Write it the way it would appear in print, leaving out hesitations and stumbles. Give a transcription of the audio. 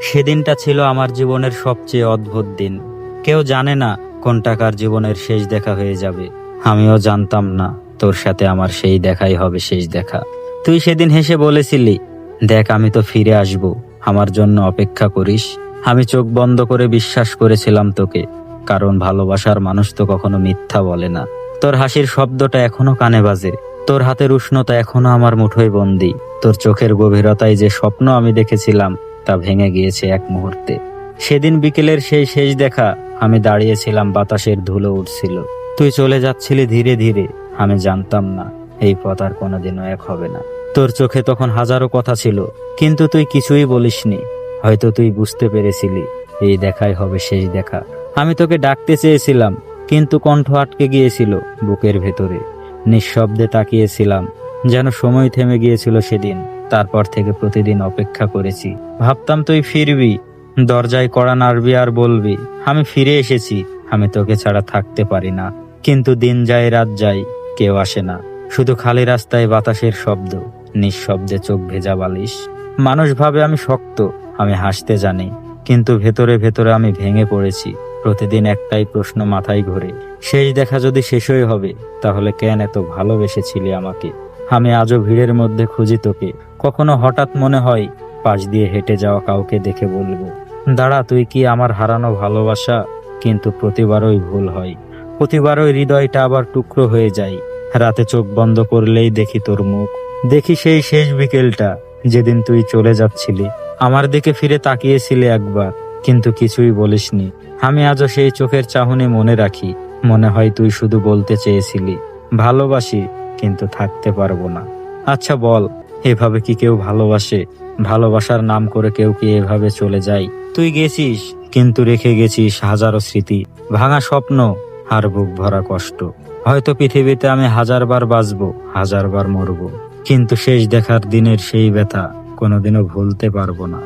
সেদিনটা ছিল আমার জীবনের সবচেয়ে অদ্ভুত দিন। কেউ জানে না কোনটা কার জীবনের শেষ দেখা হয়ে যাবে। আমিও জানতাম না তোর সাথে আমার সেই দেখাই হবে শেষ দেখা। তুই সেদিন হেসে বলেছিলি, দেখ আমি তো ফিরে আসব, আমার জন্য অপেক্ষা করিস। আমি চোখ বন্ধ করে বিশ্বাস করেছিলাম তোকে, কারণ ভালোবাসার মানুষ তো কখনো মিথ্যা বলে না। তোর হাসির শব্দটা এখনো কানে বাজে, তোর হাতের উষ্ণতা এখনো আমার মুঠোয় বন্দি। তোর চোখের গভীরতায় যে স্বপ্ন আমি দেখেছিলাম তা ভেঙে গিয়েছে এক মুহূর্তে। সেদিন বিকেলের সেই শেষ দেখা, আমি দাঁড়িয়েছিলাম, বাতাসের ধুলো উঠছিল, তুই চলে যাচ্ছিলি ধীরে ধীরে। আমি জানতাম না এই পথ আর কোনোদিনও এক হবে না। তোর চোখে তখন হাজারো কথা ছিল, কিন্তু তুই কিছুই বলিসনি। হয়তো তুই বুঝতে পেরেছিলি এই দেখাই হবে শেষ দেখা। আমি তোকে ডাকতে চেয়েছিলাম, কিন্তু কণ্ঠ আটকে গিয়েছিল বুকের ভেতরে। নিঃশব্দে তাকিয়েছিলাম, যেন সময় থেমে গিয়েছিল সেদিন। তারপর থেকে প্রতিদিন অপেক্ষা করেছি, ভাবতাম তুই ফিরবি, দরজায় কড়া নাড়বি আর বলবি আমি ফিরে এসেছি, আমি তোকে ছাড়া থাকতে পারি না। কিন্তু দিন যায় রাত যায়, কেউ আসে না, শুধু খালি রাস্তায় বাতাসের শব্দ, নিঃশব্দে চোখ ভেজা বালিশ। মানুষ ভাবে আমি শক্ত, আমি হাসতে জানি, কিন্তু ভেতরে ভেতরে আমি ভেঙে পড়েছি। প্রতিদিন একটাই প্রশ্ন মাথায় ঘোরে, শেষ দেখা যদি শেষই হবে, তাহলে কেন এত ভালোবেসেছিলি আমাকে? আমি আজও ভিড়ের মধ্যে খুঁজি তোকে, কখনো হঠাৎ মনে হয় পাশ দিয়ে হেঁটে যাওয়া কাউকে দেখে বলবো, দাঁড়া, তুই কি আমার হারানো ভালোবাসা? কিন্তু প্রতিবারই ভুল হয়, প্রতিবারই হৃদয়টা আবার টুকরো হয়ে যায়। রাতে চোখ বন্ধ করলেই দেখি তোর মুখ, দেখি সেই শেষ বিকেলটা যেদিন তুই চলে যাচ্ছিলি। আমার দিকে ফিরে তাকিয়েছিলি একবার, কিন্তু কিছুই বলিসনি। আমি আজও সেই চোখের চাহনি মনে রাখি। মনে হয় তুই শুধু বলতে চেয়েছিলি ভালোবাসি, কিন্তু থাকতে পারবো না। আচ্ছা বল, এভাবে কি কেউ ভালোবাসে? ভালোবাসার নাম করে কেউ কি এভাবে চলে যায়? তুই গেছিস, কিন্তু রেখে গেছিস হাজারো স্মৃতি, ভাঙা স্বপ্ন আর বুক ভরা কষ্ট। হয়তো পৃথিবীতে আমি 1000 বার বাঁচবো, 1000 বার মরবো, কিন্তু শেষ দেখার দিনের সেই ব্যথা কোনোদিনও ভুলতে পারবো না।